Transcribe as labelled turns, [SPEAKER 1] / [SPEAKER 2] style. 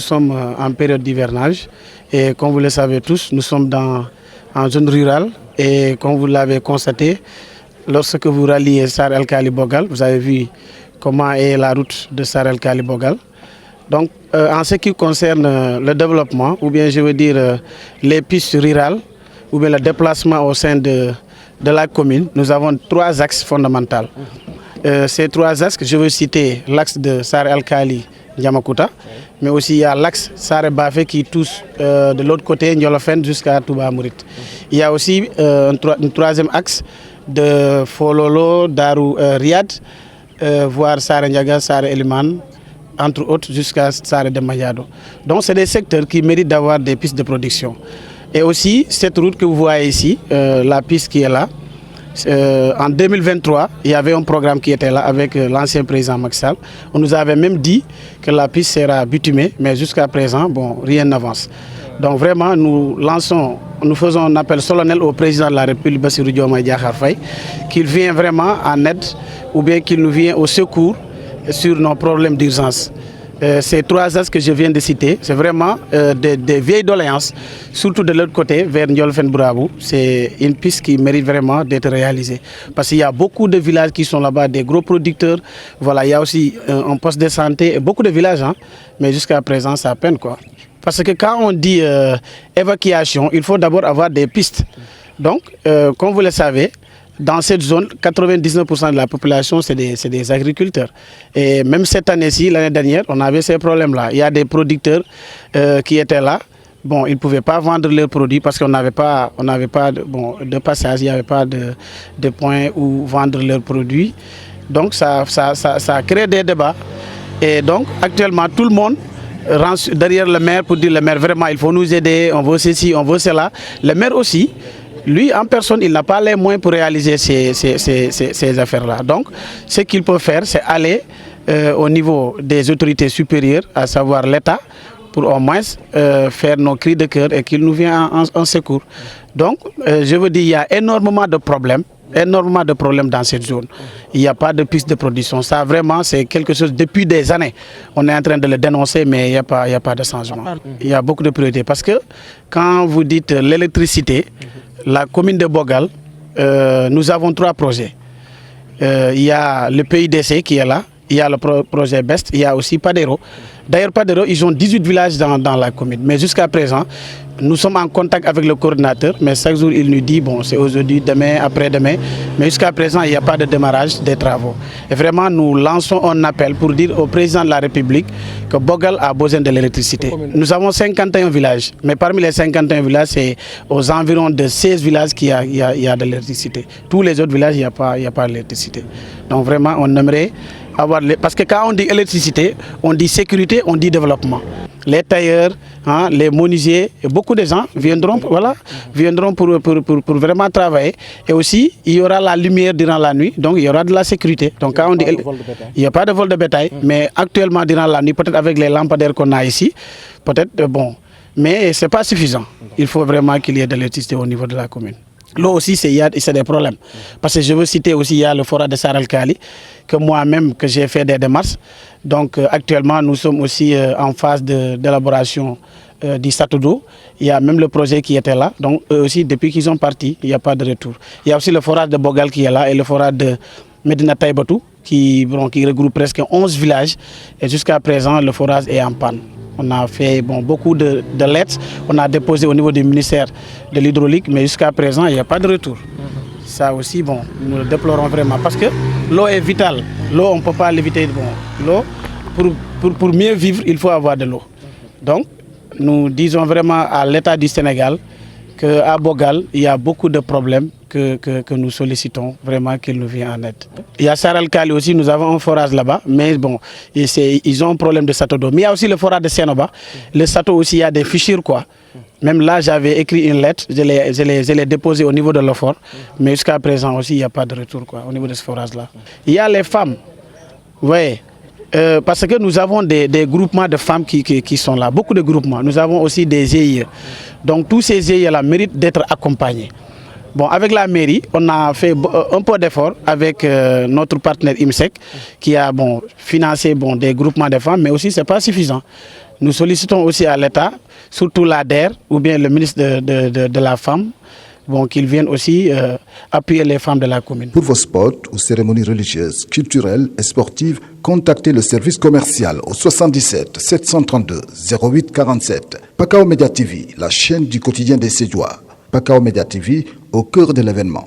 [SPEAKER 1] sommes en période d'hivernage et comme vous le savez tous, nous sommes en zone rurale et comme vous l'avez constaté, lorsque vous ralliez Sar El Kali Bogal, vous avez vu comment est la route de Sar El Kali Bogal. Donc en ce qui concerne le développement, ou bien je veux dire les pistes rurales, ou bien le déplacement au sein de la commune, nous avons 3 axes fondamentaux. Ces 3 axes, je veux citer l'axe de Sar El Kali Yamakuta, mais aussi il y a l'axe Sare Bafé qui touche de l'autre côté Ndiolofen jusqu'à Touba Mourit. Il y a aussi un 3e axe de Fololo, Darou Riyad, voire Sare Ndiaga, Sare Eliman, entre autres jusqu'à Sare de Mayado. Donc c'est des secteurs qui méritent d'avoir des pistes de production. Et aussi cette route que vous voyez ici, la piste qui est là, en 2023, il y avait un programme qui était là avec l'ancien président Macky Sall. On nous avait même dit que la piste sera bitumée, mais jusqu'à présent, bon, rien n'avance. Donc vraiment, nous faisons un appel solennel au président de la République, Bassirou Diomaye Diakhar Faye, qu'il vienne vraiment en aide ou bien qu'il nous vienne au secours sur nos problèmes d'urgence. Ces 3 axes que je viens de citer, c'est vraiment des vieilles doléances, surtout de l'autre côté, vers Ndiolfen Bourabou. C'est une piste qui mérite vraiment d'être réalisée. Parce qu'il y a beaucoup de villages qui sont là-bas, des gros producteurs. Voilà, il y a aussi un poste de santé, beaucoup de villages, hein, mais jusqu'à présent, ça peine, quoi. Parce que quand on dit évacuation, il faut d'abord avoir des pistes. Donc, comme vous le savez, dans cette zone, 99% de la population, c'est des agriculteurs. Et même cette année-ci, l'année dernière, on avait ces problèmes-là. Il y a des producteurs qui étaient là. Bon, ils ne pouvaient pas vendre leurs produits parce qu'on n'avait pas, de passage, il n'y avait pas de point où vendre leurs produits. Donc, ça crée des débats. Et donc, actuellement, tout le monde rentre derrière le maire pour dire le maire, vraiment, il faut nous aider, on veut ceci, on veut cela. Le maire aussi, lui, en personne, il n'a pas les moyens pour réaliser ces affaires-là. Donc, ce qu'il peut faire, c'est aller au niveau des autorités supérieures, à savoir l'État, pour au moins faire nos cris de cœur et qu'il nous vienne en secours. Donc, je veux dire, il y a énormément de problèmes dans cette zone. Il n'y a pas de piste de production. Ça, vraiment, c'est quelque chose, depuis des années, on est en train de le dénoncer, mais il n'y a pas de changement. Il y a beaucoup de priorités. Parce que quand vous dites l'électricité, la commune de Bogal, nous avons 3 projets. Il y a le PIDC qui est là, il y a le projet BEST, il y a aussi Padero. D'ailleurs, Padero, ils ont 18 villages dans la commune. Mais jusqu'à présent, nous sommes en contact avec le coordinateur, mais chaque jour, il nous dit, bon, c'est aujourd'hui, demain, après-demain. Mais jusqu'à présent, il n'y a pas de démarrage des travaux. Et vraiment, nous lançons un appel pour dire au président de la République que Bogal a besoin de l'électricité. Nous avons 51 villages, mais parmi les 51 villages, c'est aux environs de 16 villages qu'il y a de l'électricité. Tous les autres villages, il n'y a pas d'électricité. Donc vraiment, on aimerait avoir... Parce que quand on dit électricité, on dit sécurité, on dit développement. Les tailleurs, hein, les menuisiers, beaucoup de gens viendront pour vraiment travailler. Et aussi, il y aura la lumière durant la nuit, donc il y aura de la sécurité. Donc quand on dit, il n'y a pas de vol de bétail, mais actuellement durant la nuit, peut-être avec les lampadaires qu'on a ici, peut-être bon, mais ce n'est pas suffisant. Il faut vraiment qu'il y ait de l'électricité au niveau de la commune. L'eau aussi, c'est des problèmes. Parce que je veux citer aussi, il y a le forage de Sar El Kali, que moi-même, que j'ai fait des démarches. Donc actuellement, nous sommes aussi en phase d'élaboration du château d'eau. Il y a même le projet qui était là. Donc eux aussi, depuis qu'ils sont partis, il n'y a pas de retour. Il y a aussi le forage de Bogal qui est là et le forage de Medina Taïbatou qui regroupe presque 11 villages. Et jusqu'à présent, le forage est en panne. On a fait beaucoup de lettres, on a déposé au niveau du ministère de l'hydraulique, mais jusqu'à présent, il n'y a pas de retour. Ça aussi, nous le déplorons vraiment parce que l'eau est vitale. L'eau, on ne peut pas l'éviter. L'eau, pour mieux vivre, il faut avoir de l'eau. Donc, nous disons vraiment à l'État du Sénégal qu'à Bogal, il y a beaucoup de problèmes que nous sollicitons vraiment qu'il nous vienne en aide. Il y a Sar El Kali aussi, nous avons un forage là-bas, mais bon, ils ont un problème de château d'eau. Mais il y a aussi le forage de Sénoba. Le château aussi, il y a des fissures, quoi. Même là, j'avais écrit une lettre, je l'ai déposée au niveau de l'OFOR, mais jusqu'à présent aussi, il n'y a pas de retour, quoi, au niveau de ce forage-là. Il y a les femmes, oui. Parce que nous avons des groupements de femmes qui sont là, beaucoup de groupements. Nous avons aussi des GIE. Donc tous ces GIE-là méritent d'être accompagnés. Bon, avec la mairie, on a fait un peu d'effort avec notre partenaire IMSEC qui a financé des groupements de femmes, mais aussi ce n'est pas suffisant. Nous sollicitons aussi à l'État, surtout l'ADER ou bien le ministre de la Femme, qu'ils viennent aussi appuyer les femmes de la commune.
[SPEAKER 2] Pour vos spots ou cérémonies religieuses, culturelles et sportives, contactez le service commercial au 77 732 08 47. Pakao Média TV, la chaîne du quotidien des Sédhiouas. Pakao Média TV, au cœur de l'événement.